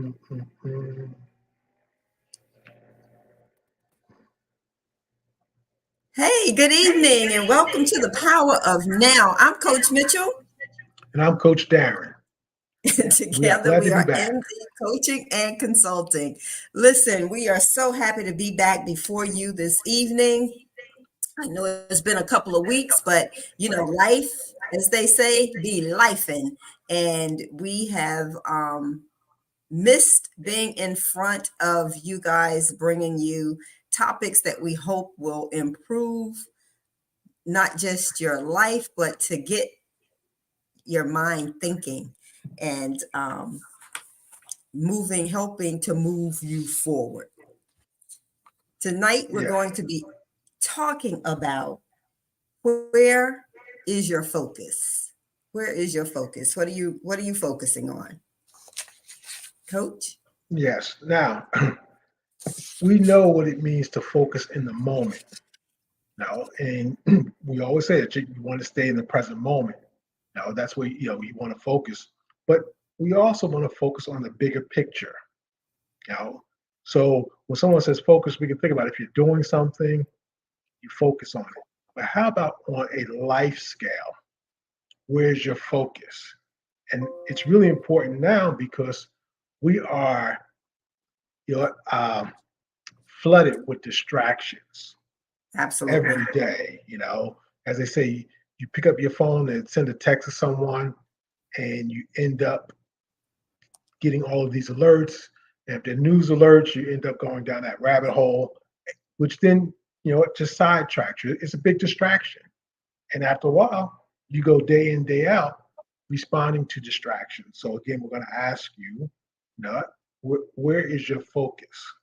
mm. Hey, good evening, and welcome to the Power of Now. I'm Coach Mitchell. And I'm Coach Darren. We are Together, glad to we be are back. MD Coaching and Consulting. Listen, we are so happy to be back before you this evening. I know it's been a couple of weeks, but life, as they say, be lifing. And we have missed being in front of you guys, bringing you topics that we hope will improve not just your life, but to get your mind thinking and moving, helping to move you forward. Tonight, we're Yeah. going to be talking about where is your focus? Where is your focus? What are you focusing on, Coach? Yes. Now, we know what it means to focus in the moment. Now, and we always say that you want to stay in the present moment. Now, that's where you want to focus. But we also want to focus on the bigger picture. You know, so when someone says focus, we can think about if you're doing something, you focus on it. But how about on a life scale? Where's your focus? And it's really important now because we are you know, um, flooded with distractions Absolutely. every day. As they say, you pick up your phone and send a text to someone, and you end up getting all of these alerts. And if they're news alerts, you end up going down that rabbit hole, which then it just sidetracks you. It's a big distraction, and after a while, you go day in day out responding to distractions. So again, we're going to ask you, where is your focus,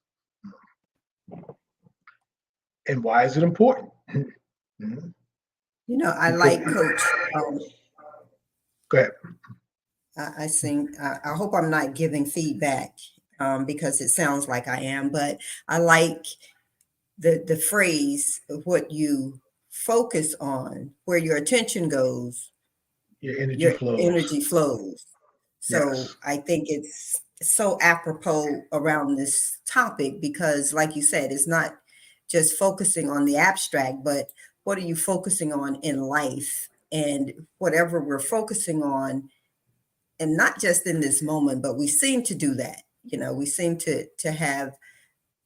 and why is it important? Mhm. I Because like Coach. go ahead. I think I hope I'm not giving feedback because it sounds like I am, but I like the phrase what you focus on, where your attention goes, Your energy your flows. energy flows. So Yes, I think it's so apropos around this topic because, like you said, it's not just focusing on the abstract, but what are you focusing on in life? And whatever we're focusing on, and not just in this moment, but we seem to do that. We seem to have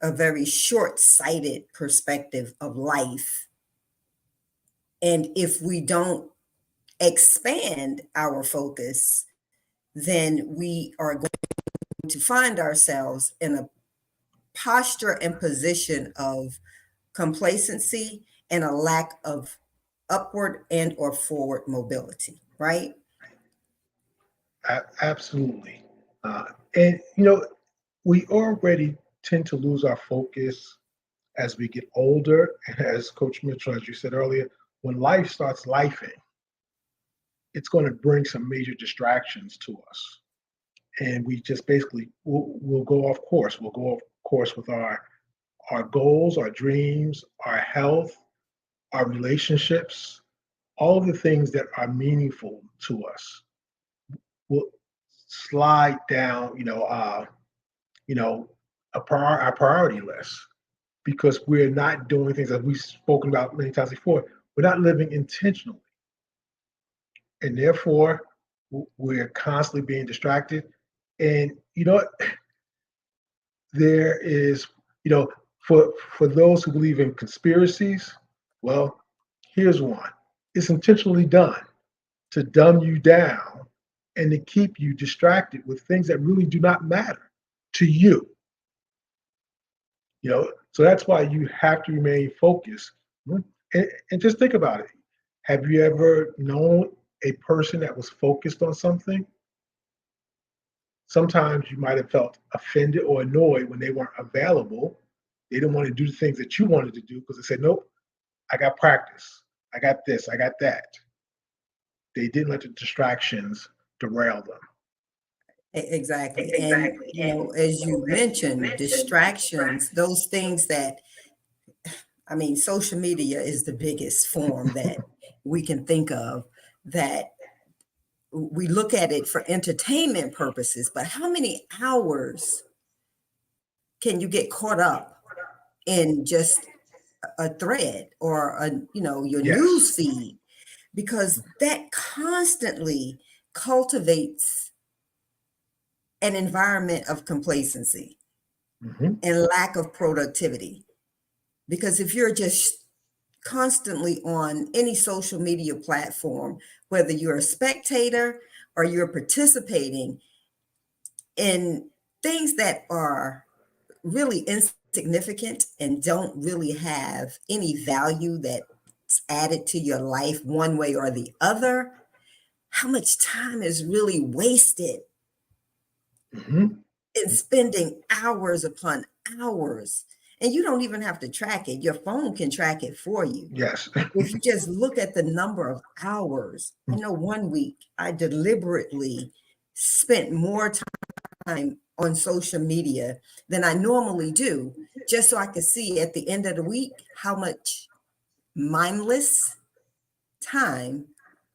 a very short-sighted perspective of life. And if we don't expand our focus, then we are going to find ourselves in a posture and position of complacency and a lack of upward and or forward mobility, right? absolutely. Uh, and we already tend to lose our focus as we get older, and as Coach Mitchell, as you said earlier, when life starts lifing, it's going to bring some major distractions to us, and we just basically we'll go off course. We'll go off course with our goals, our dreams, our health, our relationships, all of the things that are meaningful to us will slide down, you know, our priority list because we're not doing things that we've spoken about many times before. We're not living intentionally, and therefore we're constantly being distracted. And there is, you know, for those who believe in conspiracies, well, here's one. It's intentionally done to dumb you down and to keep you distracted with things that really do not matter to you. So that's why you have to remain focused. And just think about it. Have you ever known a person that was focused on something? Sometimes you might have felt offended or annoyed when they weren't available. They didn't want to do the things that you wanted to do because they said, nope, I got practice. I got this. I got that. They didn't let the distractions derail them. Exactly. And, as you mentioned, distractions, those things that, I mean, social media is the biggest form that we can think of that we look at it for entertainment purposes, but how many hours can you get caught up in just a thread or your Yes. news feed? Because that constantly cultivates an environment of complacency Hmm. and lack of productivity. Because if you're just constantly on any social media platform, whether you're a spectator or you're participating in things that are really insignificant and don't really have any value that's added to your life one way or the other, how much time is really wasted Hmm. in spending hours upon hours? And you don't even have to track it. Your phone can track it for you. Yes. If you just look at the number of hours, I know one week I deliberately spent more time on social media than I normally do, just so I could see at the end of the week how much mindless time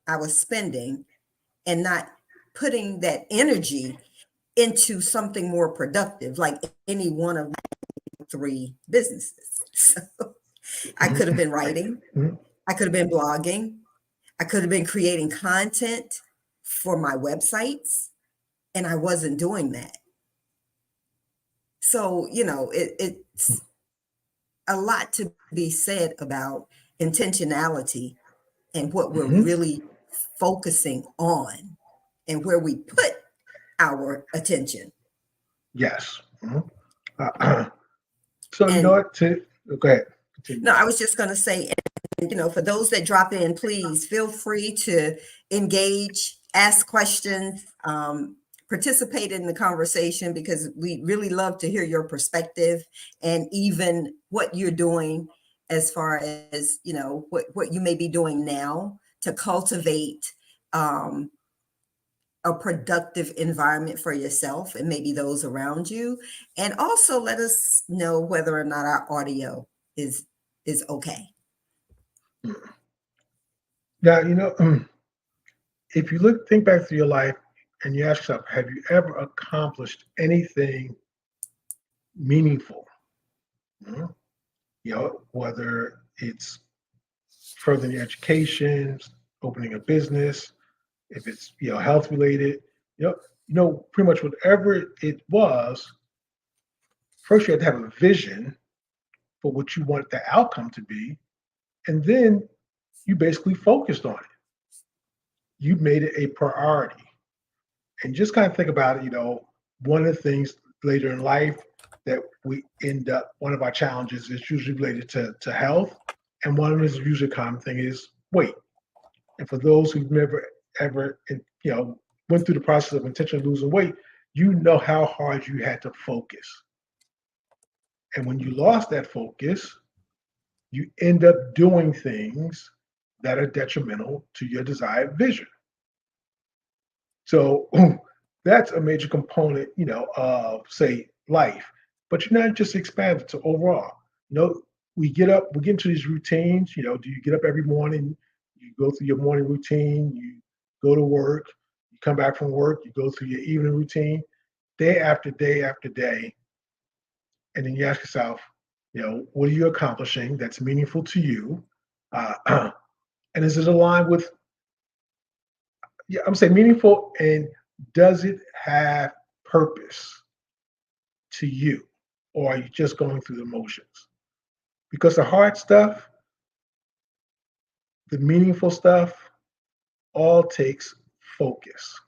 I was spending and not putting that energy into something more productive, like any one of my three businesses. So I could have been writing, Mhm. I could have been blogging, I could have been creating content for my websites, and I wasn't doing that. So, it's a lot to be said about intentionality and what we're Mhm. really focusing on and where we put our attention. Yes. Mhm. So you know And what? Go ahead. Continue. no, I was just going to say, and, for those that drop in, please feel free to engage, ask questions, participate in the conversation, because we really love to hear your perspective and even what you're doing as far as, what you may be doing now to cultivate um, a productive environment for yourself and maybe those around you. And also let us know whether or not our audio is is okay. Now if you think back through your life and you ask yourself, have you ever accomplished anything meaningful? Mhm. Whether it's furthering your education, opening a business, if it's health related, pretty much whatever it was. First, you had to have a vision for what you want the outcome to be, and then you basically focused on it. You made it a priority, and just kind of think about it. One of the things later in life that we end up, one of our challenges is usually related to health, and one of the usually common thing is weight. And for those who've never ever, went through the process of intentionally losing weight, you know how hard you had to focus. And when you lost that focus, you end up doing things that are detrimental to your desired vision. So that's a major component, of say life. But you're not just expanded to overall. We get into these routines. Do you get up every morning? You go through your morning routine. You go to work. You come back from work. You go through your evening routine, day after day after day, and then you ask yourself, what are you accomplishing that's meaningful to you? Uh, and is it aligned with, yeah, I'm saying meaningful, and does it have purpose to you? Or are you just going through the motions? Because the hard stuff, the meaningful stuff, all takes focus.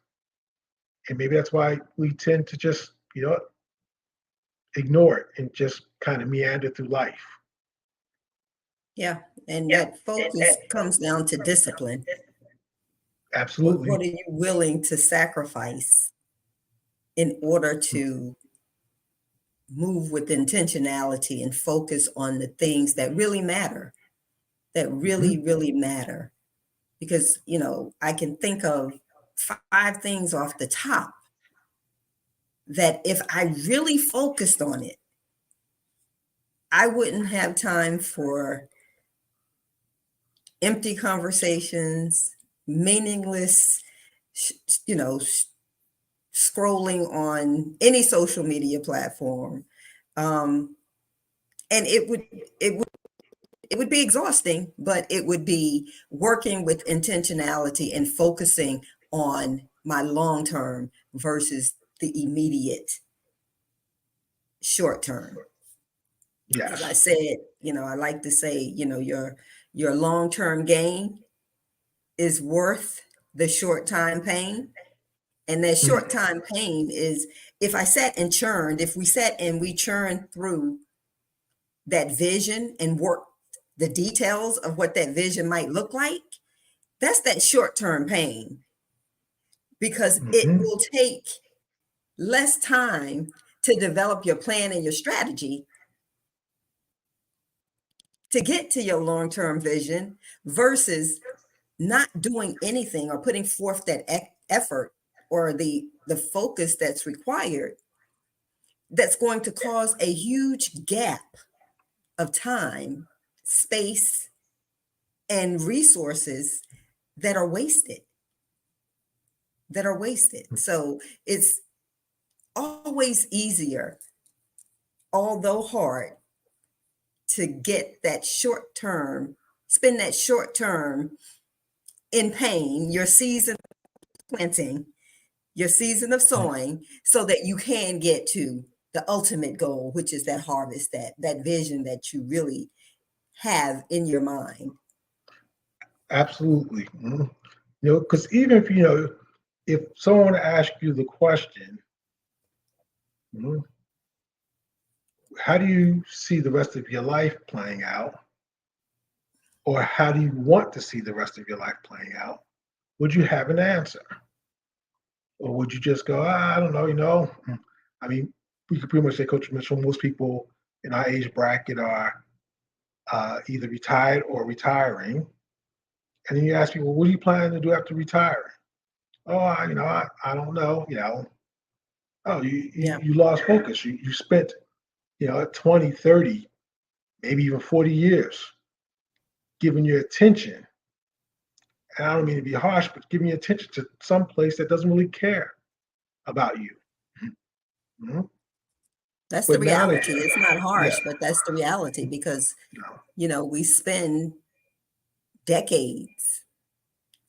And maybe that's why we tend to just, ignore it and just kind of meander through life. Yeah. And that focus comes down to discipline. What Absolutely. are you willing to sacrifice in order to move with intentionality and focus on the things that really matter, that really, Mhm. really matter? Because, I can think of five things off the top that if I really focused on it, I wouldn't have time for empty conversations, meaningless you know, scrolling on any social media platform. Um, and it would be exhausting, but it would be working with intentionality and focusing on my long term versus the immediate short term. As I Yes. said, I like to say, your long term gain is worth the short time pain. And that Mm, short time pain is, if we sat and we churned through that vision and worked the details of what that vision might look like, that's that short term pain, because it mhm, will take less time to develop your plan and your strategy to get to your long term vision versus not doing anything or putting forth that effort or the focus that's required, that's going to cause a huge gap of time, space, and resources that are wasted, so it's always easier, although hard, to get that short term, spend that short term in pain, your season of planting, your season of mm. sowing, so that you can get to the ultimate goal, which is that harvest, that vision that you really have in your mind. Absolutely. Because even if if someone asks you the question, mhm, how do you see the rest of your life playing out, or how do you want to see the rest of your life playing out? Would you have an answer, or would you just go, I don't know, I mean, we could pretty much say, Coach Mitchell, most people in our age bracket are either retired or retiring. And then you ask people, what do you plan to do after retiring? Oh, I don't know. Oh, Yeah, you lost focus. You spent, 20, 30, maybe even 40 years giving your attention. And I don't mean to be harsh, but giving your attention to some place that doesn't really care about you. Mhm. that's the But now that, reality. It's not yeah, harsh, but that's the reality, because no, we spend decades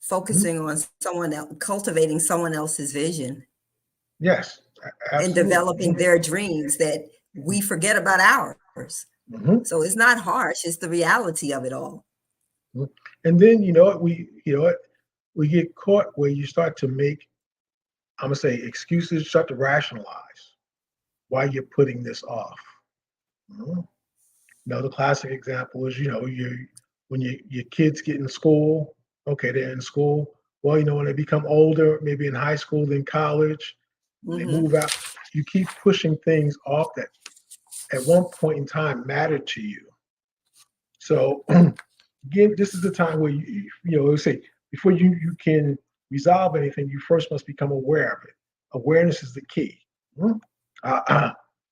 mhm, focusing on someone else, cultivating someone else's vision yes, and absolutely. developing their dreams, that we forget about ours. Mhm, So it's not harsh, it's the reality of it all. mhm. And then we get caught where you start to make, I'm gonna say, excuses, start to rationalize why you're putting this off. Mhm. The classic example is, when your kids get in school, okay, they're in school. Well, when they become older, maybe in high school, then college, when they Hmm. move out, you keep pushing things off that at one point in time mattered to you. So again, this is the time where let's say before you can resolve anything, you first must become aware of it. Awareness is the key. Mhm.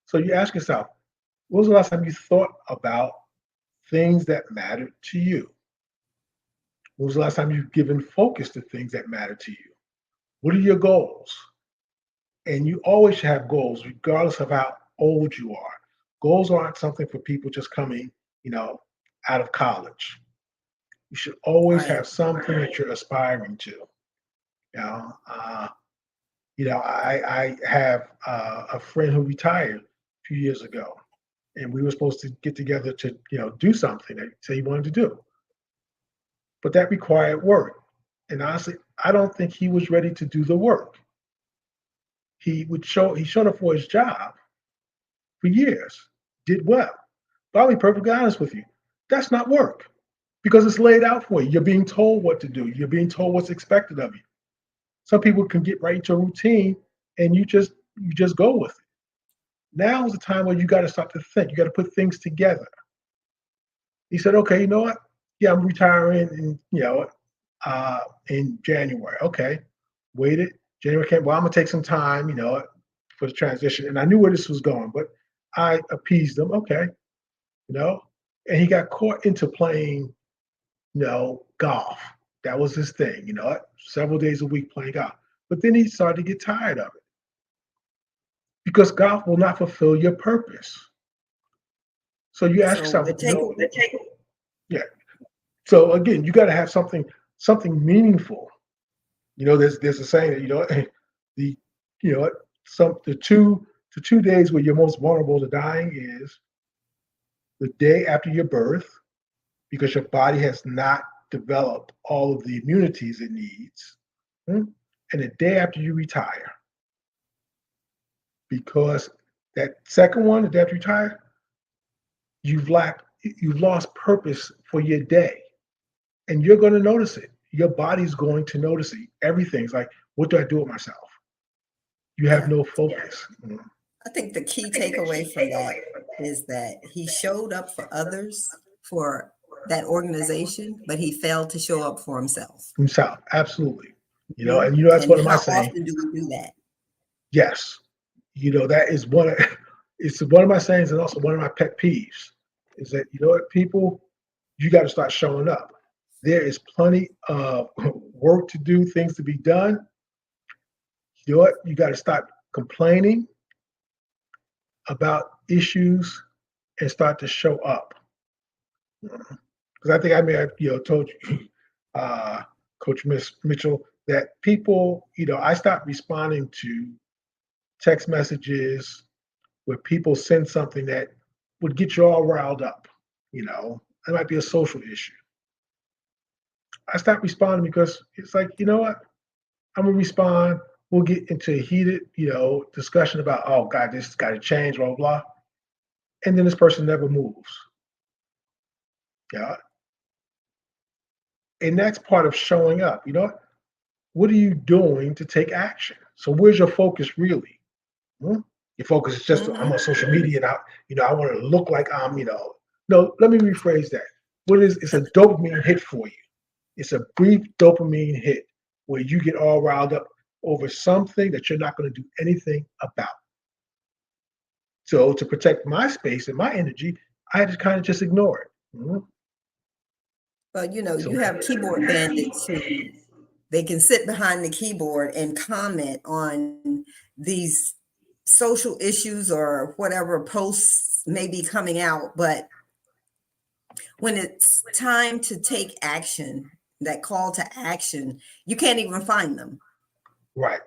So you ask yourself, when was the last time you thought about things that mattered to you? When was the last time you've given focus to things that matter to you? What are your goals? And you always should have goals, regardless of how old you are. Goals aren't something for people just coming, you know, out of college. You should always Right. have something that you're aspiring to. You know, uh, I have a friend who retired a few years ago, and we were supposed to get together to, do something that he said he wanted to do, but that required work. And honestly, I don't think he was ready to do the work. He showed up for his job for years, did well. But I'll be perfectly honest with you, that's not work because it's laid out for you. You're being told what to do. You're being told what's expected of you. Some people can get right into a routine and you just go with it. Now is the time where you got to start to think. You got to put things together. He said, okay, you know what? Yeah, I'm retiring uh, in January. Okay, waited. January came. Well, I'm gonna take some time, for the transition. And I knew where this was going, but I appeased him. Okay, you know, and he got caught into playing, golf. That was his thing. Several days a week playing golf. But then he started to get tired of it because God will not fulfill your purpose. So you ask So yourself, the take yeah. So again, you got to have something meaningful. There's a saying that the you know some the 2 days where you're most vulnerable to dying is the day after your birth because your body has not developed all of the immunities it needs, mm, and the day after you retire because that second one, the day after you retire, you've lost purpose for your day, and you're going to notice it. Your body's going to notice it. Everything's like, what do I do with myself? You have yeah. no focus. I think the key takeaway from that is that he showed up for others, for that organization, but he failed to show up for himself. Himself, absolutely. Mhm. And that's And one of my how saying. often do we do that? Yes, that is one of it's one of my sayings and also one of my pet peeves is that what people you got to start showing up. There is plenty of work to do, things to be done. You got to stop complaining about issues and start to show up. Because I think I may have told you, uh, Coach Miss Mitchell, that people, I stopped responding to text messages where people send something that would get you all riled up. It might be a social issue. I stopped responding because it's like, you know what? I'm gonna respond. We'll get into a heated, discussion about, oh God, this has got to change, blah blah, and then this person never moves. Yeah, and that's part of showing up. What are you doing to take action? So where's your focus really? Hmm? Your focus is just I'm Mhm. on social media and I want to look like No, let me rephrase that. What is it's a dopamine hit for you. It's a brief dopamine hit where you get all riled up over something that you're not going to do anything about. So to protect my space and my energy, I had to kind of just ignore it. But So you have keyboard bandits who they can sit behind the keyboard and comment on these social issues or whatever posts may be coming out. But when it's time to take action, that call to action, you can't even find them. right,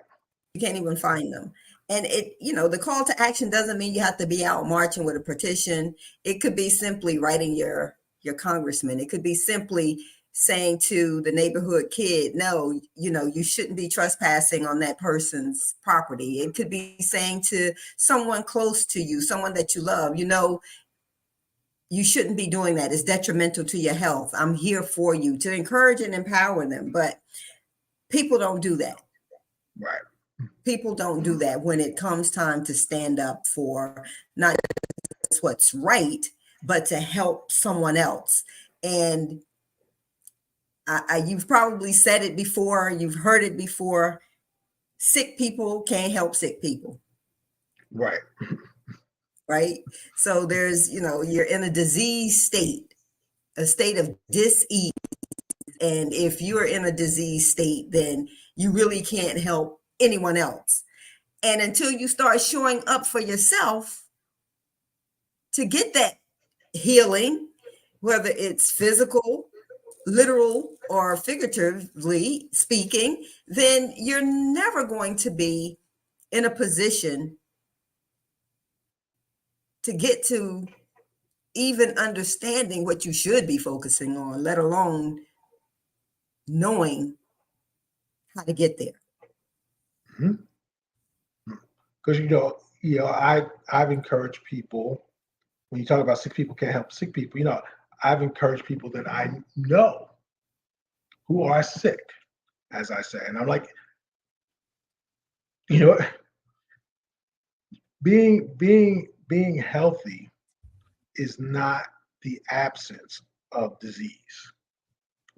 You can't even find them. And the call to action doesn't mean you have to be out marching with a petition. It could be simply writing your congressman. It could be simply saying to the neighborhood kid, no, you shouldn't be trespassing on that person's property. It could be saying to someone close to you, someone that you love, you shouldn't be doing that. It's detrimental to your health. I'm here for you to encourage and empower them. But people don't do that. right. People don't do that when it comes time to stand up for not just what's right, but to help someone else. And you've probably said it before, you've heard it before. Sick people can't help sick people, Right. right? So you're in a disease state, a state of dis-ease. And if you're in a disease state, then you really can't help anyone else. And until you start showing up for yourself to get that healing, whether it's physical, literal, or figuratively speaking, then you're never going to be in a position to get to even understanding what you should be focusing on, let alone knowing how to get there. Because I've encouraged people when you talk about sick people can't help sick people. I've encouraged people that I know who are sick, as I say, and I'm like, you know, being healthy is not the absence of disease.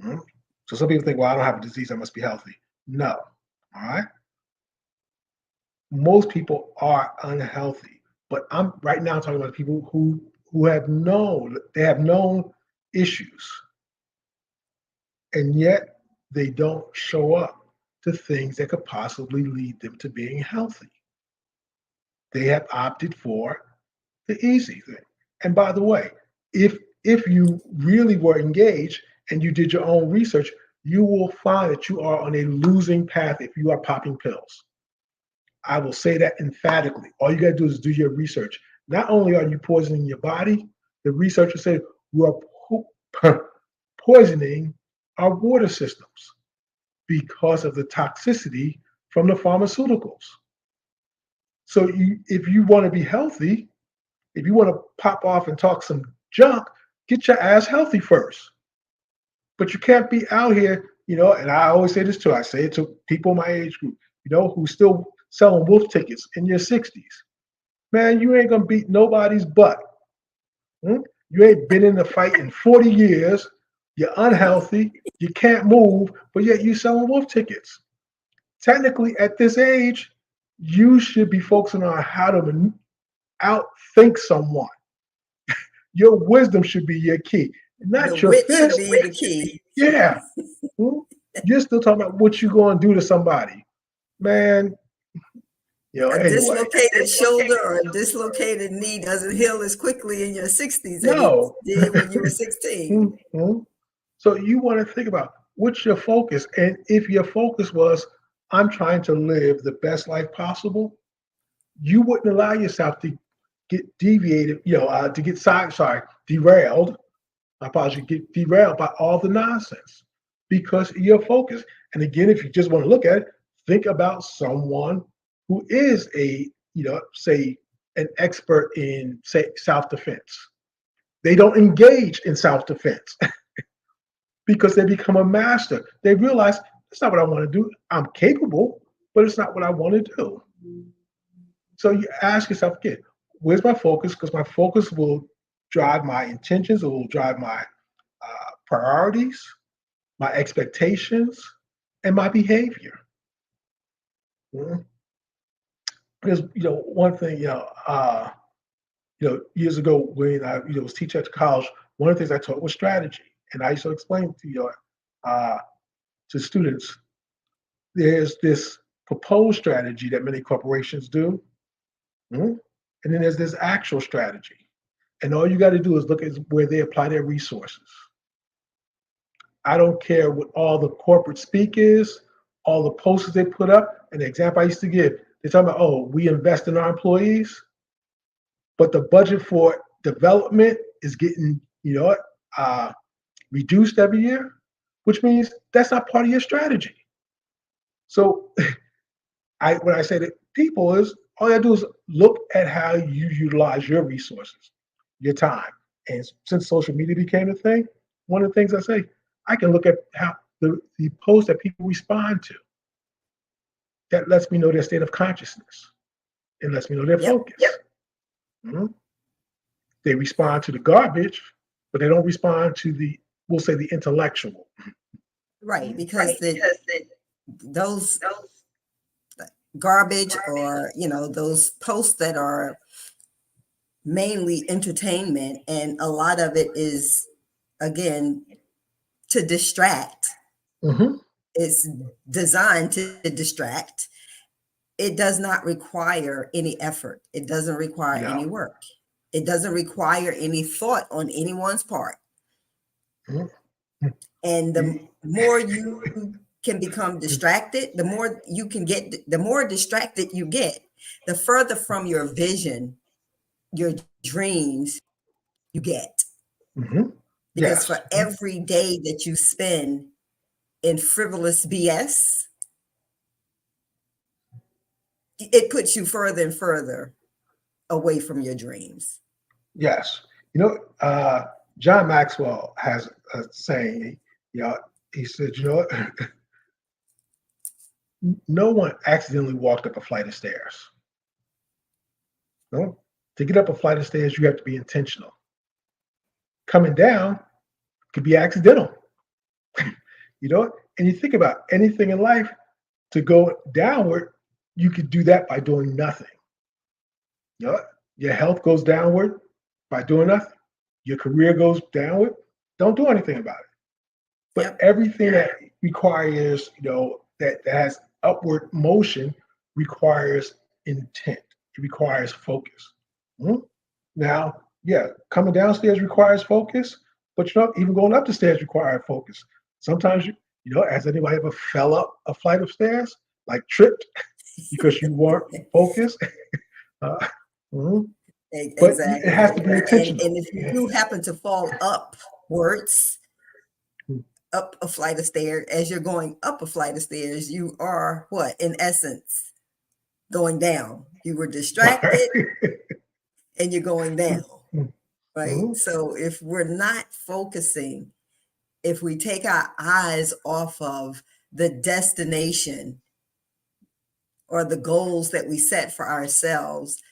Mhm. So some people think, well, I don't have a disease, I must be healthy. No, all right. Most people are unhealthy, but I'm right now talking about people who have known issues, and yet they don't show up to things that could possibly lead them to being healthy. They have opted for the easy thing. And by the way, if you really were engaged and you did your own research, you will find that you are on a losing path if you are popping pills. I will say that emphatically. All you got to do is do your research. Not only are you poisoning your body, the researchers say you are poisoning our water systems because of the toxicity from the pharmaceuticals. So if you want to be healthy, if you want to pop off and talk some junk, get your ass healthy first. But you can't be out here, and I always say this too. I say it to people in my age group, who still selling wolf tickets in your 60s. Man, you ain't gonna beat nobody's butt. Hmm? You ain't been in a fight in 40 years. You're unhealthy. You can't move, but yet you selling wolf tickets. Technically, at this age, you should be focusing on how to outthink someone. Your wisdom should be your key, not The your wit should fist. be the key. Yeah. Hmm? You're still talking about what you're going to do to somebody. Man, A anyway. dislocated shoulder or a dislocated knee doesn't heal as quickly in your 60s as it No. did when you were 16. Mhm. So you want to think about what's your focus. And if your focus was, I'm trying to live the best life possible, you wouldn't allow yourself to get deviated, to get derailed. I apologize, get derailed by all the nonsense because you're focused. And again, if you just want to look at it, think about someone who is say an expert in, say, self-defense. They don't engage in self-defense because they become a master. They realize that's not what I want to do. I'm capable, but it's not what I want to do. So you ask yourself again, where's my focus? Because my focus will drive my intentions, it will drive my priorities, my expectations, and my behavior. Mhm. Because one thing, years ago when I was teaching at college, one of the things I taught was strategy, and I used to explain uh, to students, there's this proposed strategy that many corporations do, mhm, and then there's this actual strategy, and all you got to do is look at where they apply their resources. I don't care what all the corporate speak is, all the posters they put up. And the example I used to give, they're talking about, oh, we invest in our employees, but the budget for development is getting, reduced every year, which means that's not part of your strategy. So what I say to people is, all I do is look at how you utilize your resources, your time. And since social media became a thing, one of the things I say, I can look at how the posts that people respond to. That lets me know their state of consciousness. It lets me know their Yep. focus. Mhm. They respond to the garbage, but they don't respond to we'll say, the intellectual. Right. Because those garbage or, those posts that are mainly entertainment, and a lot of it is, again, to distract. Mm-hmm. It's designed to distract. It does not require any effort. It doesn't require any No. work. It doesn't require any thought on anyone's part. Mm-hmm. And the more you can become distracted, the more distracted you get, the further from your vision, your dreams you get. Mm-hmm. Because Yes. for every day that you spend in frivolous BS, it puts you further and further away from your dreams. Yes. John Maxwell has a saying, he said, no one accidentally walked up a flight of stairs. No? To get up a flight of stairs, you have to be intentional. Coming down could be accidental. And you think about anything in life, to go downward, you could do that by doing nothing. You know, your health goes downward by doing nothing. Your career goes downward. Don't do anything about it. But Yep. everything that requires, that has upward motion requires intent. It requires focus. Mhm. Now, yeah, coming downstairs requires focus, but even going up the stairs requires focus. Sometimes has anybody ever fell up a flight of stairs, like tripped because you weren't focused? Uh, mhm. But it Exactly. has to be And intentional. if you do happen to fall upwards, Mhm. up a flight of stairs, as you're going up a flight of stairs, you are what? In essence, going down. You were distracted and you're going down, right? Mhm. So if we're not focusing, if we take our eyes off of the destination or the goals that we set for ourselves,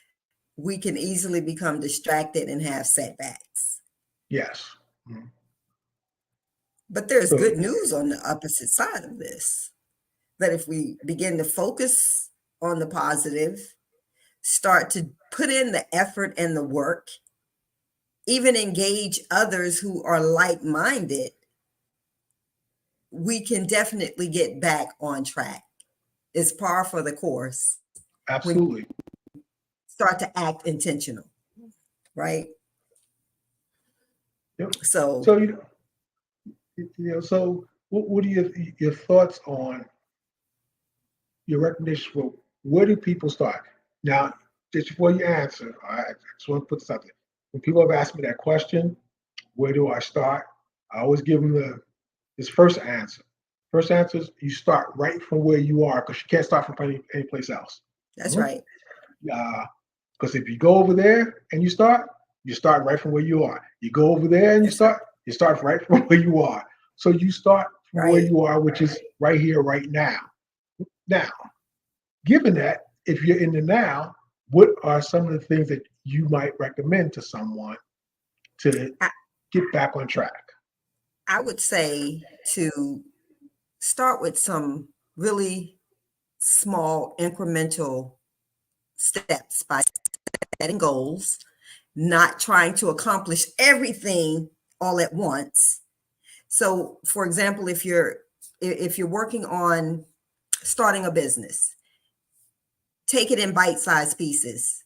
we can easily become distracted and have setbacks. Yes. Mhm. But there's So good news on the opposite side of this, that if we begin to focus on the positive, start to put in the effort and the work, even engage others who are like-minded, we can definitely get back on track. It's par for the course when absolutely. you start to act intentional, right? Yep. So So so what are your thoughts on your recommendations for where do people start? Now, just before you answer, I just want to put something. When people have asked me that question, where do I start? I always give them this first answer. First answer is you start right from where you are because you can't start from any place else. that's Mhm. right. Because if you go over there and you start right from where you are. You go over there and That's right. you start right from where you are. So you start from where Right. you are, which is right here, right now. Now, given that, if you're in the now, what are some of the things that you might recommend to someone to I, get back on track? I would say to start with some really small incremental steps by setting goals, not trying to accomplish everything all at once. So, for example, if you're working on starting a business, take it in bite-sized pieces.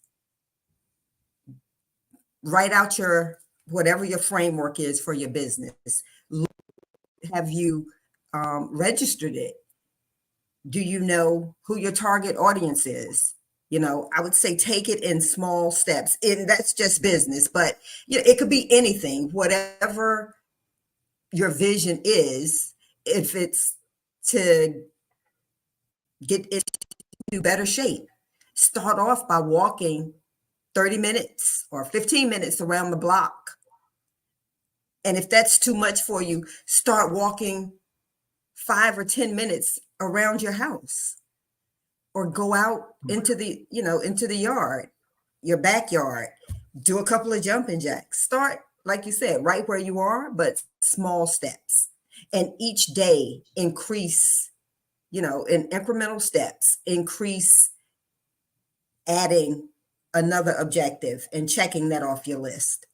Write out your whatever your framework is for your business. Have you registered it? Do you know who your target audience is? I would say take it in small steps. And that's just business, but it could be anything, whatever your vision is. If it's to get into better shape, start off by walking 30 minutes or 15 minutes around the block. And if that's too much for you, start walking 5 or 10 minutes around your house, or go out into the yard, your backyard, do a couple of jumping jacks. Start, like you said, right where you are, but small steps. And each day increase, in incremental steps, increase adding another objective and checking that off your list.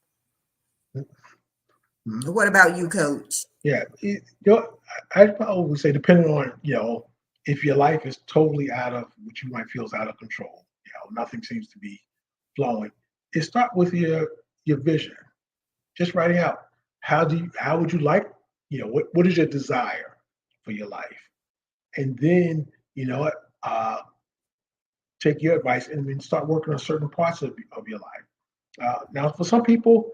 Mhm. What about you, coach? Yeah, I'd probably say depending on if your life is totally out of what you might feel is out of control, nothing seems to be flowing. It start with your vision. Just writing out how would you like what is your desire for your life, and then uh, take your advice and then start working on certain parts of your life. Now, for some people,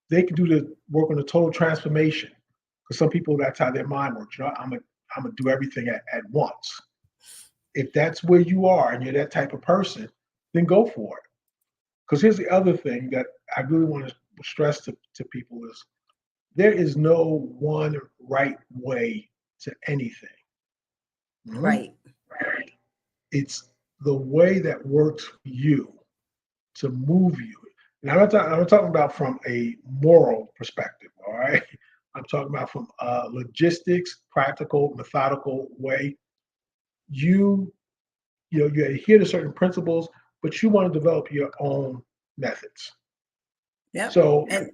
they can do the work on the total transformation. For some people, that's how their mind works. I'm gonna do everything at once. If that's where you are and you're that type of person, then go for it. Because here's the other thing that I really want to stress to people is there is no one right way to anything. Mhm. Right. It's the way that works for you to move you. And I'm not talking about from a moral perspective, all right? I'm talking about from a logistics, practical, methodical way. You, you adhere to certain principles, but you want to develop your own methods. Yep. So And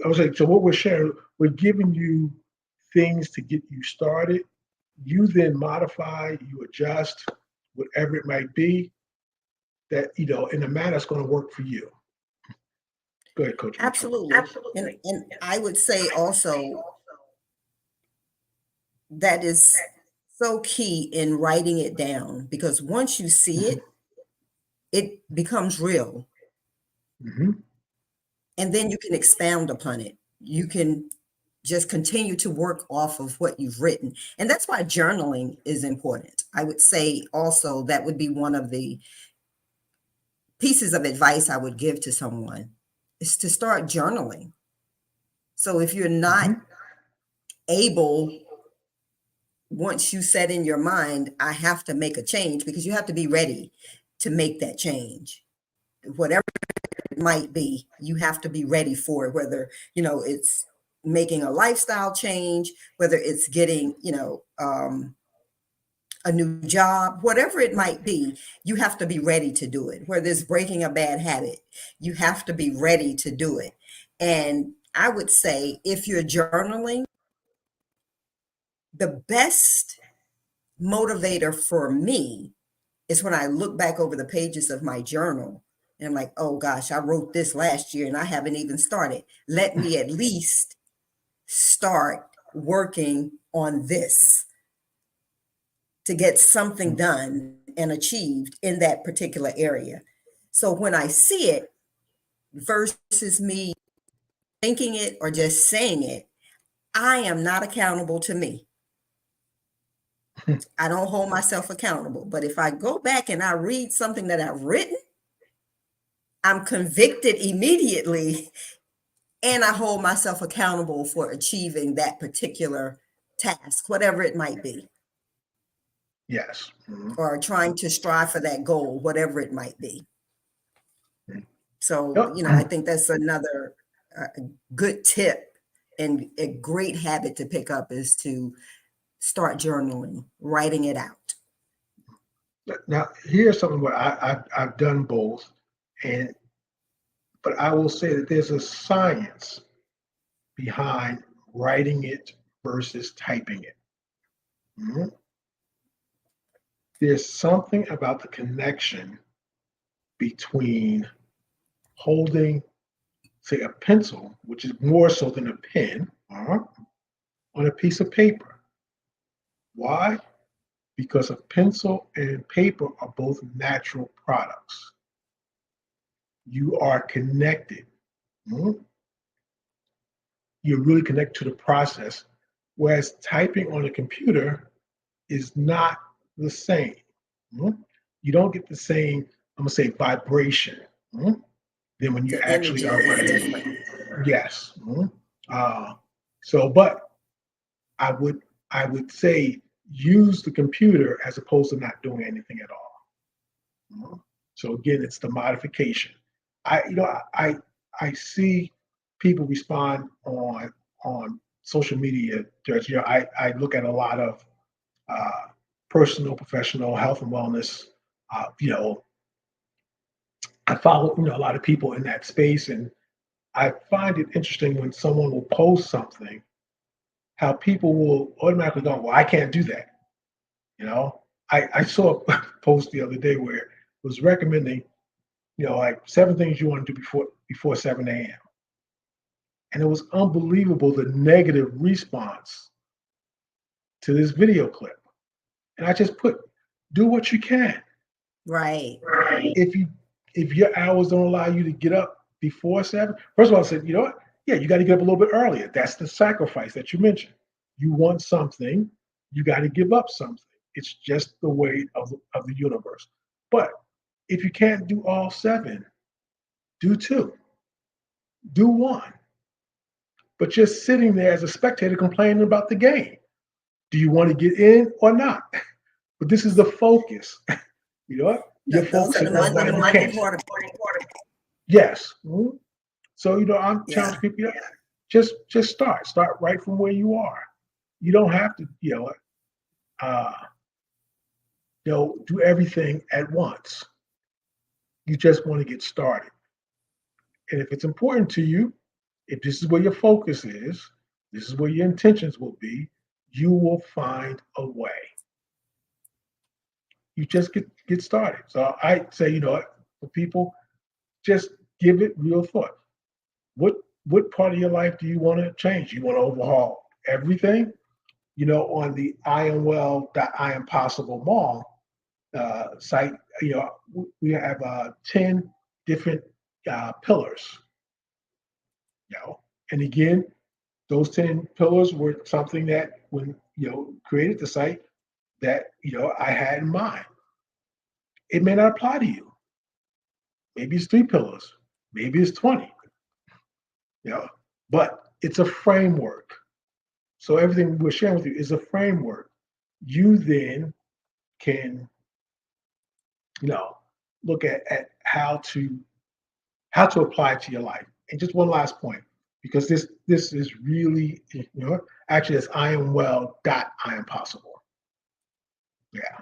I was like, so what we're sharing, we're giving you things to get you started, you then modify, you adjust, whatever it might be, that, in a manner that's going to work for you. Go ahead, Coach Mitchell. Absolutely. And I would say also that is so key in writing it down, because once you see Mhm. it, it becomes real. Mhm. And then you can expound upon it. You can just continue to work off of what you've written. And that's why journaling is important. I would say also that would be one of the pieces of advice I would give to someone, is to start journaling. So if you're not Mhm. able, once you set in your mind, I have to make a change, because you have to be ready to make that change. Whatever it might be, you have to be ready for it, whether, it's making a lifestyle change, whether it's getting, a new job, whatever it might be, you have to be ready to do it. Whether it's breaking a bad habit, you have to be ready to do it. And I would say if you're journaling, the best motivator for me is when I look back over the pages of my journal and I'm like, oh gosh, I wrote this last year and I haven't even started. Let me at least start working on this to get something done and achieved in that particular area. So when I see it versus me thinking it or just saying it, I am not accountable to me. I don't hold myself accountable. But if I go back and I read something that I've written, I'm convicted immediately, and I hold myself accountable for achieving that particular task, whatever it might be, Yes. Mhm. or trying to strive for that goal, whatever it might be. Mhm. So, Yep. I think that's another good tip and a great habit to pick up, is to start journaling, writing it out. Now, here's something where I've done both, and but I will say that there's a science behind writing it versus typing it. Mhm. There's something about the connection between holding, say, a pencil, which is more so than a pen, on a piece of paper. Why? Because a pencil and paper are both natural products. You are connected. Mhm. You're really connected to the process, whereas typing on a computer is not the same. Mhm. You don't get the same, I'm gonna say, vibration, than when you The actually energy are is writing. different. Yes. Uh, but I would I would say use the computer as opposed to not doing anything at all. Mhm. So again, it's the modification. I see people respond on social media. I look at a lot of uh, personal, professional, health and wellness. I follow a lot of people in that space, and I find it interesting when someone will post something, how people will automatically go, "Well, I can't do that." You know, I saw a post the other day where it was recommending, like 7 things you want to do before 7 a.m. And it was unbelievable the negative response to this video clip. And I just put, do what you can. Right. If you if your hours don't allow you to get up before 7, first of all, I said, you know what? Yeah, you got to get up a little bit earlier. That's the sacrifice that you mentioned. You want something, you got to give up something. It's just the way of the universe. But if you can't do all 7, do 2, do 1. But just sitting there as a spectator complaining about the game. Do you want to get in or not? But this is the focus. You know what? You're Those are focusing the on most why you important can't. part of. Yes. So I'm Yeah. challenging people. Yeah, just start right from where you are. You don't have to uh, do everything at once. You just want to get started. And if it's important to you, if this is where your focus is, this is where your intentions will be, you will find a way. You just get started. So I say, for people, just give it real thought. What what part of your life do you want to change? You want to overhaul everything? On the IamWell.IamPossible Mall site, we have 10 different pillars. You know, and again, those 10 pillars were something that when created the site that I had in mind. It may not apply to you. Maybe it's 3 pillars. Maybe it's 20. You know, but it's a framework. So everything we're sharing with you is a framework. You then can, you know, look at how to apply it to your life. And just one last point, because this is really, actually it's IamWell.IamPossible. Yeah.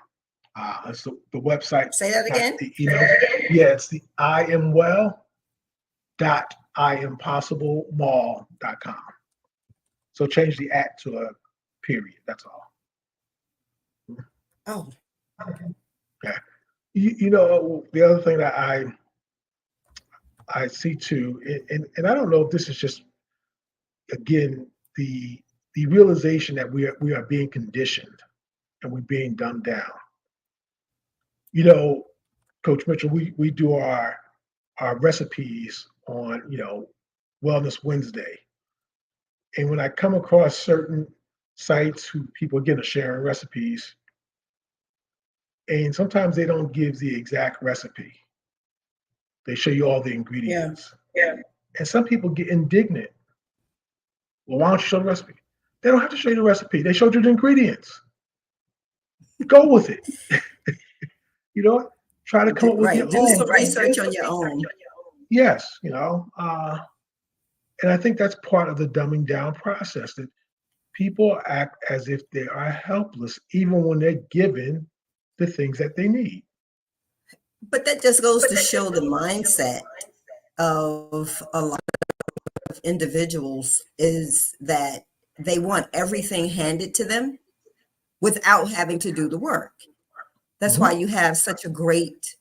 It's the website. Say that Not again. the email. Yeah, it's the IamWell.IamPossibleMall.com. So change the at to a period. That's all. Oh, Yeah. The other thing that I see too, and I don't know if this is just again the realization that we are being conditioned and we're being dumbed down. You know, Coach Mitchell, we do our recipes on Wellness Wednesday, and when I come across certain sites who people again are sharing recipes, and sometimes they don't give the exact recipe. They show you all the yeah. ingredients. Yeah. And some people get indignant. Well, why don't you show the recipe? They don't have to show you the recipe. They showed you the ingredients. Go with it. You know what? Try to come up with Right. your Do own. some research on your own. Yes, and I think that's part of the dumbing down process that people act as if they are helpless, even when they're given the things that they need. But that just goes to show the mindset of a lot of individuals is that they want everything handed to them without having to do the work. That's why Hmm. you have such a great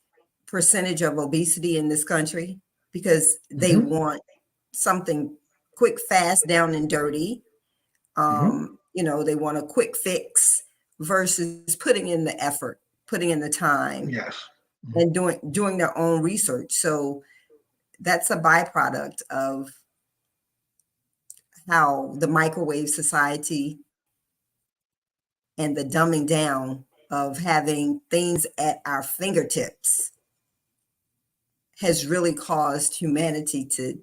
percentage of obesity in this country because they Hmm. want something quick, fast, down and dirty. Hmm. They want a quick fix versus putting in the effort, putting in the time, Yes. Mhm. and doing their own research. So that's a byproduct of how the microwave society and the dumbing down of having things at our fingertips has really caused humanity to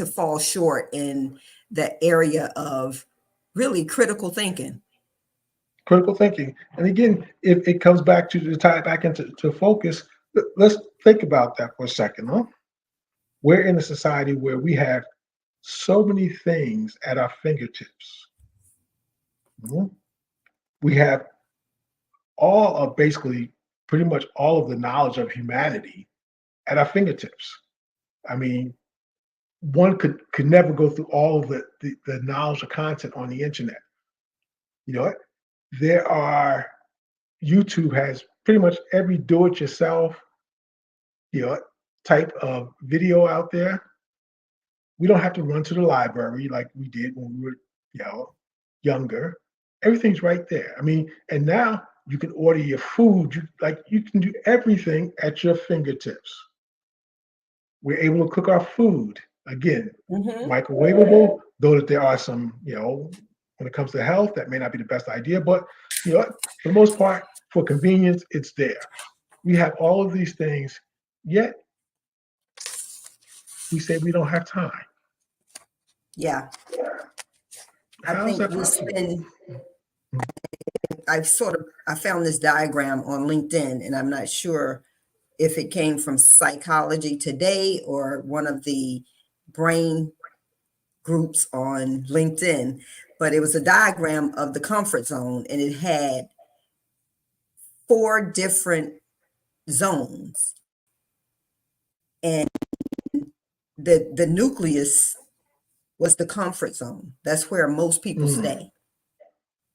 fall short in the area of really critical thinking. Critical thinking. And again, it comes back to tie it back into focus. Let's think about that for a second. Huh? We're in a society where we have so many things at our fingertips. Mhm. We have all of basically pretty much all of the knowledge of humanity at our fingertips. I mean, one could never go through all of the knowledge or content on the internet. You know, there are YouTube has pretty much every do-it-yourself, you know, type of video out there. We don't have to run to the library like we did when we were, you know, younger. Everything's right there. I mean, and now you can order your food. You can do everything at your fingertips. We're able to cook our food again, Hmm. microwavable. Though that there are some, when it comes to health, that may not be the best idea. But for the most part, for convenience, it's there. We have all of these things, yet we say we don't have time. Yeah, I How is think that we possible? spend. I found this diagram on LinkedIn, and I'm not sure if it came from Psychology Today or one of the brain groups on LinkedIn, but it was a diagram of the comfort zone, and it had 4 different zones, and the nucleus was the comfort zone. That's where most people Mm, stay.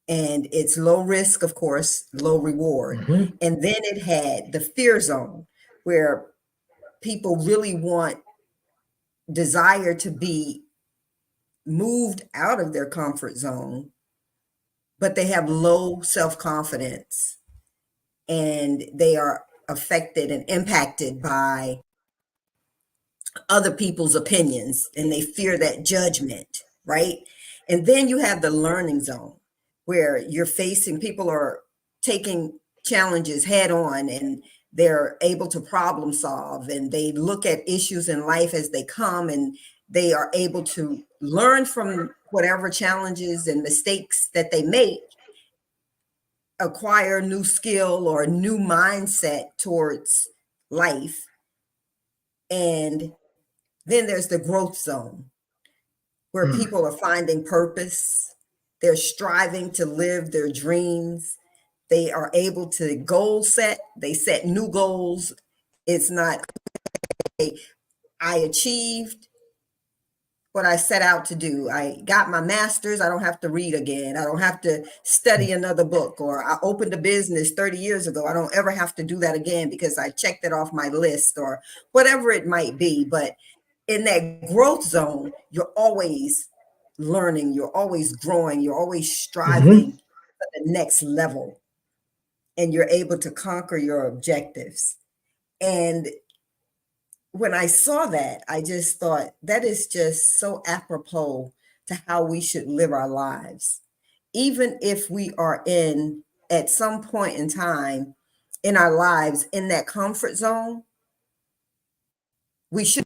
and it's low risk, of course, low reward. Hmm. And then it had the fear zone, where people really desire to be moved out of their comfort zone, but they have low self-confidence, and they are affected and impacted by other people's opinions, and they fear that judgment, right? And then you have the learning zone, where you're facing people are taking challenges head on, and they're able to problem solve, and they look at issues in life as they come, and they are able to learn from whatever challenges and mistakes that they make, acquire new skill or new mindset towards life. And then there's the growth zone, where Mm. people are finding purpose, they're striving to live their dreams, they are able to goal set, they set new goals. It's not I achieved what I set out to do. I got my master's. I don't have to read again. I don't have to study another book. Or I opened a business 30 years ago. I don't ever have to do that again because I checked it off my list, or whatever it might be. But in that growth zone, you're always learning, you're always growing, you're always Hmm. striving for the next level, and you're able to conquer your objectives. And when I saw that, I just thought that is just so apropos to how we should live our lives. Even if we are at some point in time in our lives, in that comfort zone, we should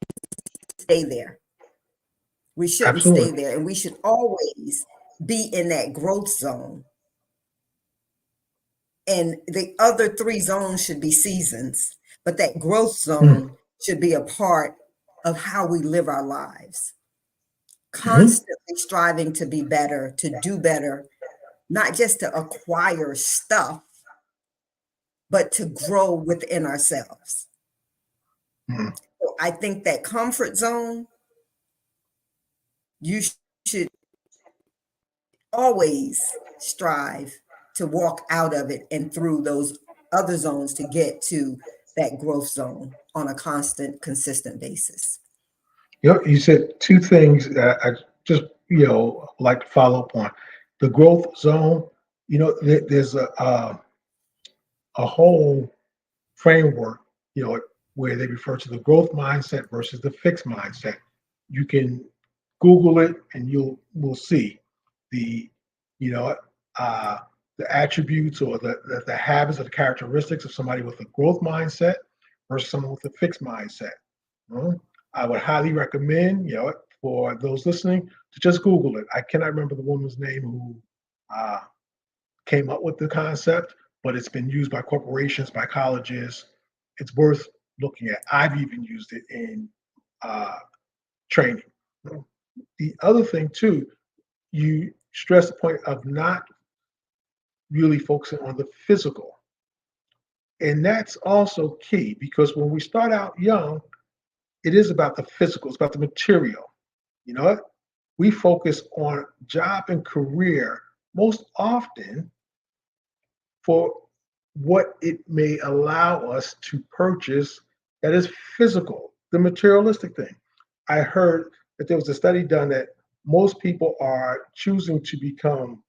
stay there. We shouldn't stay Absolutely. there. And we should always be in that growth zone. And the other three zones should be seasons, but that growth Mm. zone should be a part of how we live our lives, Hmm. constantly striving to be better, to do better, not just to acquire stuff, but to grow within ourselves. Mm. So I think that comfort zone, you should always strive to walk out of it and through those other zones to get to that growth zone on a constant, consistent basis. You said two things that I just like to follow up on. The growth zone. There's a whole framework. You know, where they refer to the growth mindset versus the fixed mindset. You can Google it, and will see the you know uh, the attributes, or the habits or the characteristics of somebody with a growth mindset versus someone with a fixed mindset. Mhm. I would highly recommend, for those listening, to just Google it. I cannot remember the woman's name who uh, came up with the concept, but it's been used by corporations, by colleges. It's worth looking at. I've even used it in uh, training. The other thing too, you stress the point of not really focusing on the physical, and that's also key, because when we start out young, it is about the physical, it's about the material. You know what? We focus on job and career most often for what it may allow us to purchase that is physical, the materialistic thing. I heard that there was a study done that most people are choosing to become,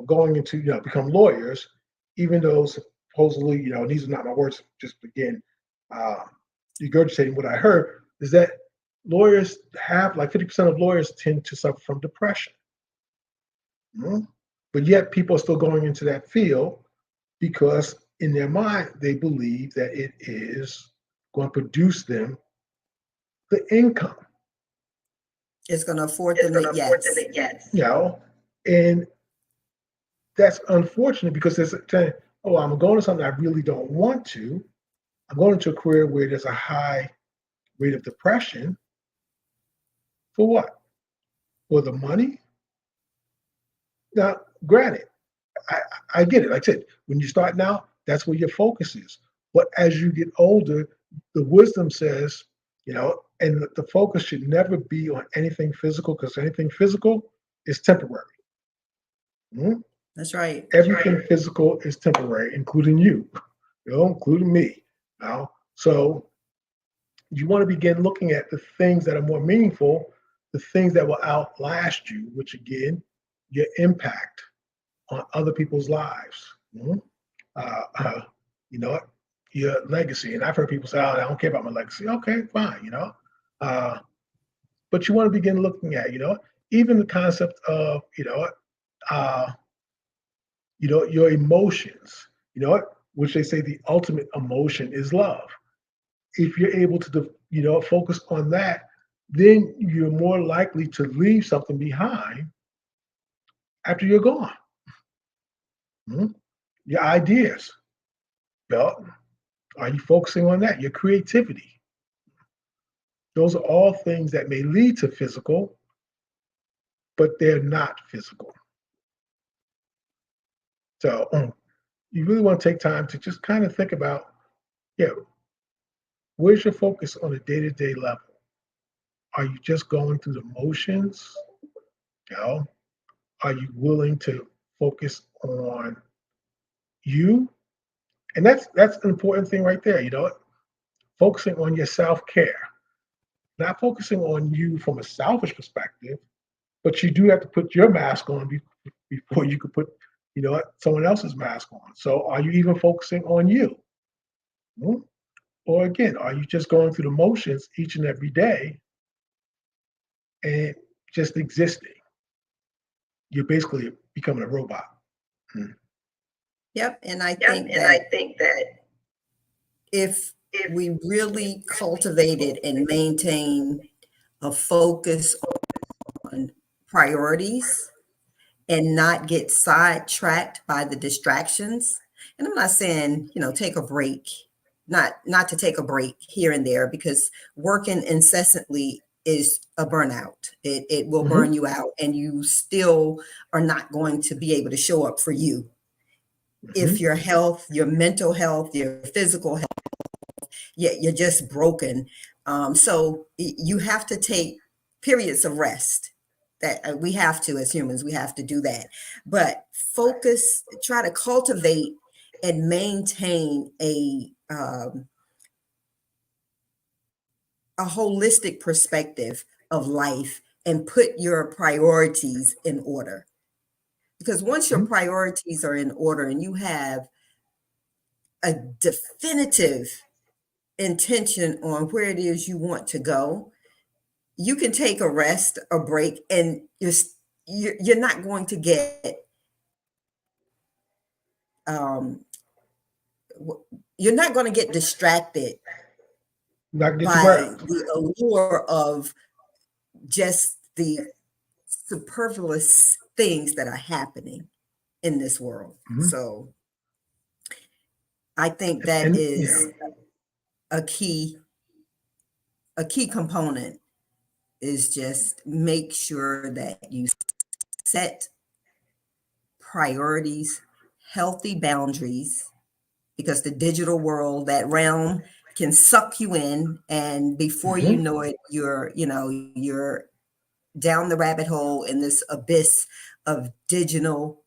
going into, become lawyers, even though supposedly, these are not my words, just again, uh, regurgitating what I heard, is that lawyers have, like 50% of lawyers tend to suffer from depression. Mhm. But yet people are still going into that field because in their mind they believe that it is going to produce them the income. It's going to afford It's them going the to afford them yes. it, yes. And that's unfortunate, because there's a saying, oh, I'm going to something I really don't want to. I'm going into a career where there's a high rate of depression. For what? For the money? Now, granted, I, I get it. Like I said, when you start now, that's where your focus is. But as you get older, the wisdom says, and the focus should never be on anything physical, because anything physical is temporary. Mhm. That's right. Everything physical is temporary, including you, including me. So you want to begin looking at the things that are more meaningful, the things that will outlast you, which again, your impact on other people's lives. Mhm. Uh, uh, you know, your legacy. And I've heard people say, "Oh, I don't care about my legacy." Okay, fine. Uh, but you want to begin looking at, even the concept of, uh, your emotions. Which they say the ultimate emotion is love. If you're able to, focus on that, then you're more likely to leave something behind after you're gone. Mhm. Your ideas. Well, are you focusing on that? Your creativity. Those are all things that may lead to physical, but they're not physical. So you really want to take time to just kind of think about, yeah, where's your focus on a day-to-day level? Are you just going through the motions? You know, are you willing to focus on you? And that's an important thing right there. Focusing on your self-care, not focusing on you from a selfish perspective, but you do have to put your mask on before you could put, someone else's mask on. So are you even focusing on you? Mhm. Or again, are you just going through the motions each and every day and just existing? You're basically becoming a robot. Mm. Yep. And I Yep. think And I that think that if if we really cultivated and maintain a focus on priorities and not get sidetracked by the distractions. And I'm not saying, take a break, not to take a break here and there, because working incessantly is a burnout. It will Mhm. burn you out, and you still are not going to be able to show up for you if Mhm. your health, your mental health, your physical health, you're just broken. So you have to take periods of rest. That we have to, as humans, we have to do that. But focus, try to cultivate and maintain a holistic perspective of life and put your priorities in order. Because once your Mhm. priorities are in order and you have a definitive intention on where it is you want to go, you can take a rest, a break, and you're not going to get um, you're not going to get distracted Not gonna get too by burned. the allure of just the superfluous things that are happening in this world. Mhm. So I think that And yeah. is a key a key component is just make sure that you set priorities, healthy boundaries, because the digital world, that realm can suck you in, and before you Mhm. know it, you're down the rabbit hole in this abyss of digital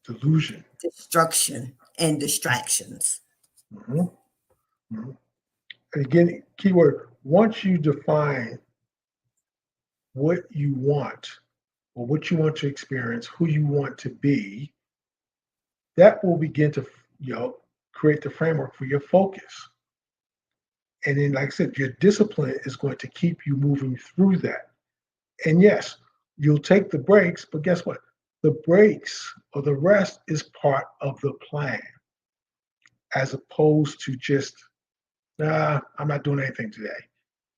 Delusion. destruction and distractions. Mhm. Mhm. And again, keyword, once you define what you want or what you want to experience, who you want to be, that will begin to, create the framework for your focus. And then, like I said, your discipline is going to keep you moving through that. And yes, you'll take the breaks, but guess what? The breaks or the rest is part of the plan, as opposed to just, nah, I'm not doing anything today.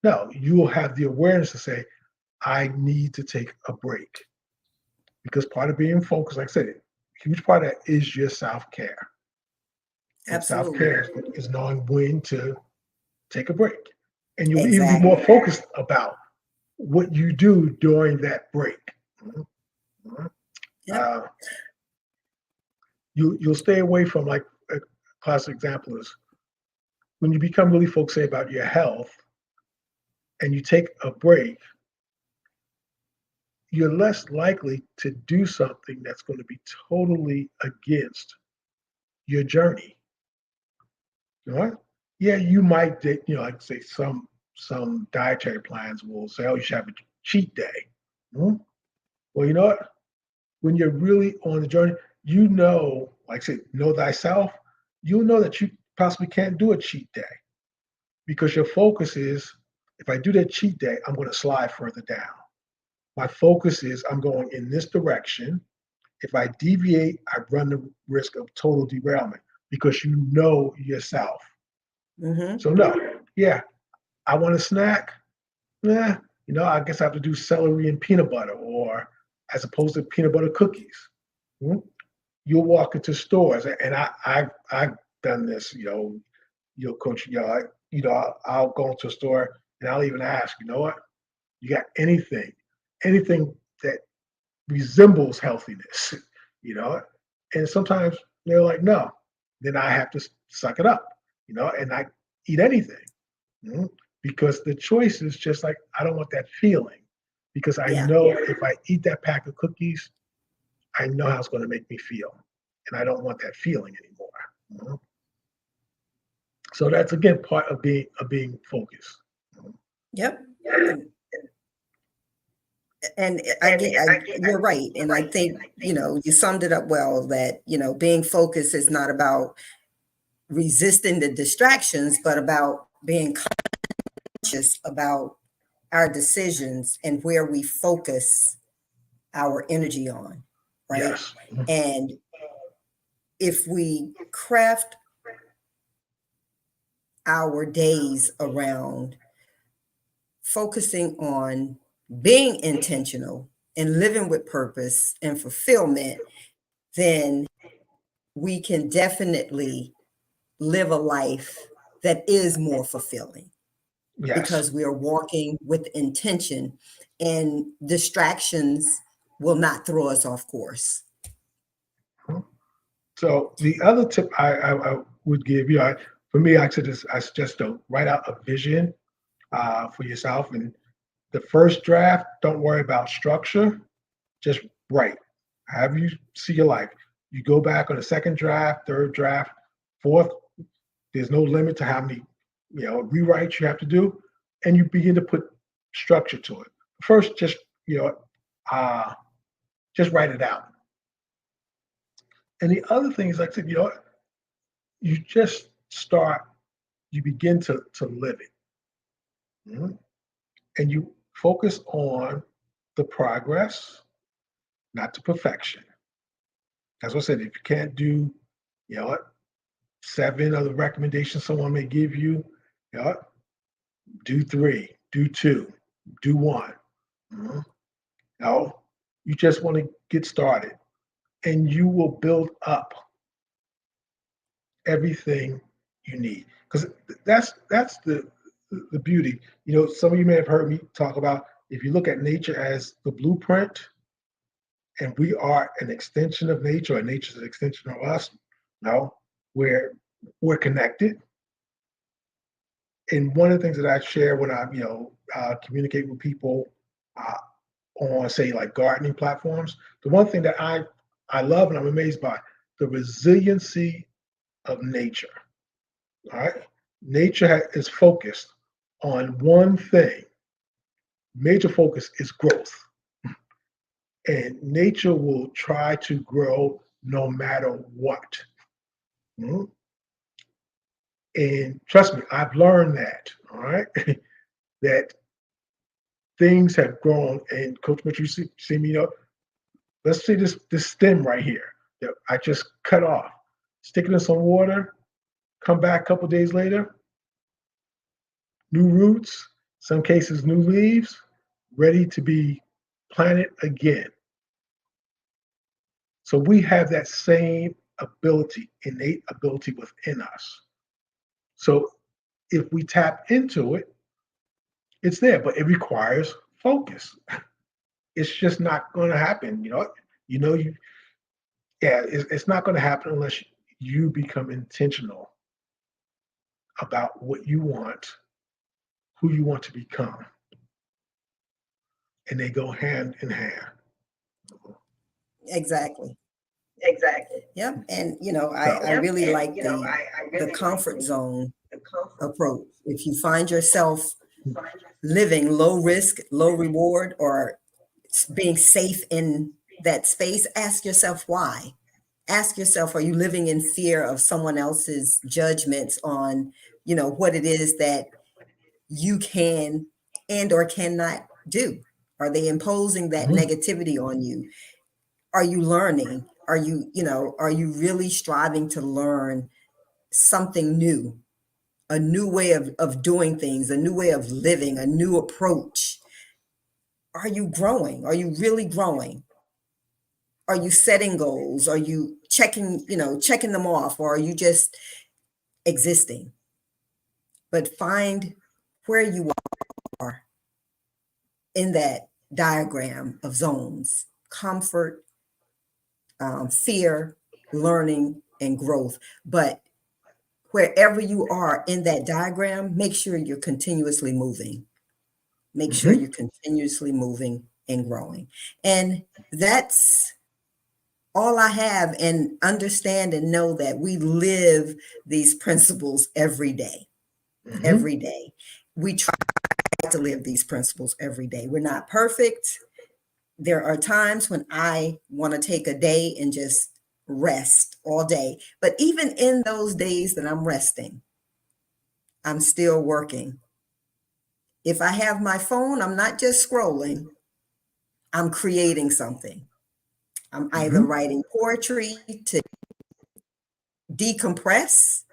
No, you will have the awareness to say, I need to take a break. Because part of being focused, like I said, a huge part of that is your self care. And self Absolutely. care is knowing when to take a break. And you'll even be more Exactly. focused about what you do during that break. Mhm. Mhm. Yep. Uh, you'll stay away from, like, a classic example is when you become really focused, say, about your health and you take a break, you're less likely to do something that's going to be totally against your journey. You know what? Yeah, you might, like say some dietary plans will say, oh, you should have a cheat day. Hmm? Well, you know what? When you're really on the journey, like I said, know thyself. You know that you possibly can't do a cheat day because your focus is, if I do that cheat day, I'm going to slide further down. My focus is I'm going in this direction. If I deviate, I run the risk of total derailment because you know yourself. Mm-hmm. So no, yeah, I want a snack. Yeah, I guess I have to do celery and peanut butter, or as opposed to peanut butter cookies. Hmm? You'll walk into stores, and I've done this. Coach. I'll go into a store and I'll even ask. You know what? You got anything that resembles healthiness? You know, and sometimes they're like, no. Then I have to suck it up. And I eat anything. Mhm. Because the choice is just like, I don't want that feeling. Because I Yeah. know if I eat that pack of cookies, I know how it's going to make me feel. And I don't want that feeling anymore. Mhm. So that's again part of being focused. Mhm. Yep. And I get, you're right. And I think, you summed it up well that, being focused is not about resisting the distractions, but about being conscious about our decisions and where we focus our energy on, right? Yes. Mhm. And if we craft our days around focusing on being intentional and living with purpose and fulfillment, then we can definitely live a life that is more fulfilling Yes. because we are walking with intention and distractions will not throw us off course. Mhm. So the other tip I would give you, for me, I suggest to write out a vision for yourself. And the first draft, don't worry about structure, just write. However you see your life. You go back on the second draft, third draft, fourth. There's no limit to how many, rewrites you have to do, and you begin to put structure to it. First, uh, just write it out. And the other thing is, like I said, you just start, you begin to live it. Mhm. And you focus on the progress, not the perfection. As I said, if you can't do, you know what, seven of the recommendations someone may give you, what, do three, do two, do one. Mhm. No, you just want to get started, and you will build up everything you need. Because that's the beauty. Some of you may have heard me talk about, if you look at nature as the blueprint, and we are an extension of nature, or nature's an extension of us. No, we're connected. And one of the things that I share when I communicate with people uh, on, say, like gardening platforms, the one thing that I love and I'm amazed by, the resiliency of nature. All right, nature is focused on one thing. Major focus is growth, and nature will try to grow no matter what. Mhm. And trust me, I've learned that. All right, that things have grown. And Coach Mitchell, see me, let's see this stem right here that I just cut off. Stick it in some water. Come back a couple days later, new roots, some cases new leaves, ready to be planted again. So we have that same ability, innate ability within us. So if we tap into it, it's there, but it requires focus. It's just not going to happen. You yeah, it's not going to happen unless you become intentional about what you want, who you want to become. and they go hand in hand. Exactly. Exactly. Yep. And I So, Yep. really And like I the really like comfort zone the comfort approach. If you find yourself living low risk, low reward, or being safe in that space, ask yourself why. Ask yourself, are you living in fear of someone else's judgments on, what it is that you can and or cannot do? Are they imposing that mhm, negativity on you? Are you learning? Are you really striving to learn something new, a new way of doing things, a new way of living, a new approach? Are you growing? Are you really growing? Are you setting goals? Are you checking them off, or are you just existing? But find where you are in that diagram of zones: comfort, fear, learning, and growth. But wherever you are in that diagram, make sure you're continuously moving. Make sure mhm. you're continuously moving and growing. And that's all I have. And understand and know that we live these principles every day. Mhm. Every day. We try to live these principles every day. We're not perfect. There are times when I want to take a day and just rest all day. But even in those days that I'm resting, I'm still working. If I have my phone, I'm not just scrolling, I'm creating something. I'm either Mhm. writing poetry to decompress,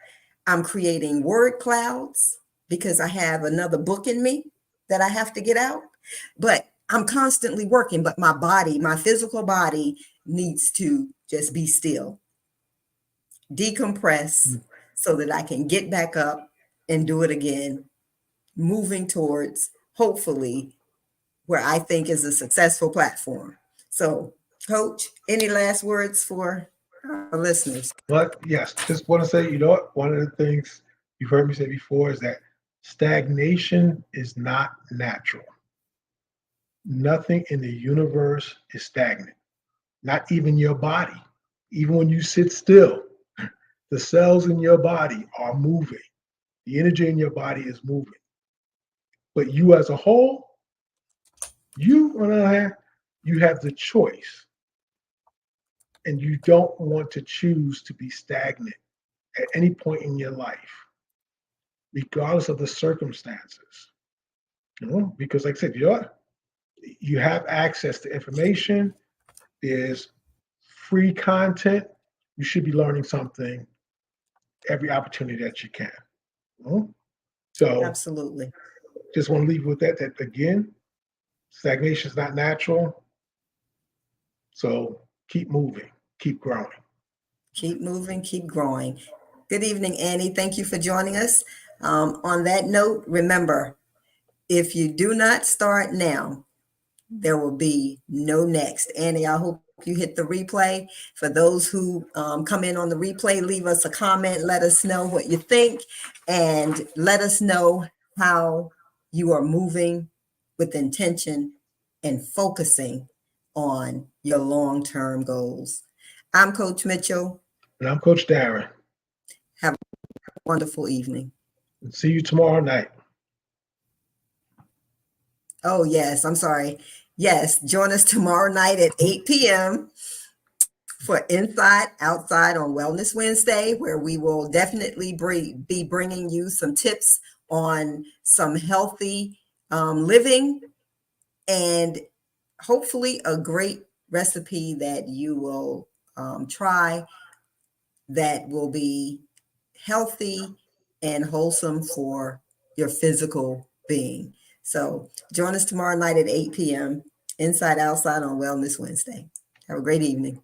I'm creating word clouds because I have another book in me that I have to get out. But I'm constantly working, but my body, my physical body needs to just be still, decompress so that I can get back up and do it again, moving towards hopefully where I think is a successful platform. So, Coach, any last words for our listeners? But yes, just want to say, what? One of the things you've heard me say before is that stagnation is not natural. Nothing in the universe is stagnant, not even your body. Even when you sit still, the cells in your body are moving. The energy in your body is moving. But you as a whole, you on the other hand, you have the choice, and you don't want to choose to be stagnant at any point in your life, regardless of the circumstances. Because like I said, you have access to information. There's free content. You should be learning something every opportunity that you can. You know? So Absolutely. just want to leave you with that. That again, stagnation is not natural. So keep moving, keep growing. Keep moving, keep growing. Good evening, Annie. Thank you for joining us. On that note, remember, if you do not start now, there will be no next. Annie, I hope you hit the replay. For those who come in on the replay, leave us a comment. Let us know what you think, and let us know how you are moving with intention and focusing on your long-term goals. I'm Coach Mitchell. And I'm Coach Darren. Have a wonderful evening. And see you tomorrow night. Oh, yes, I'm sorry. Yes, join us tomorrow night at 8 p.m. for Inside Outside on Wellness Wednesday, where we will definitely be bringing you some tips on some healthy living, and hopefully a great recipe that you will try that will be healthy and wholesome for your physical being. So join us tomorrow night at 8 p.m. Inside Outside on Wellness Wednesday. Have a great evening.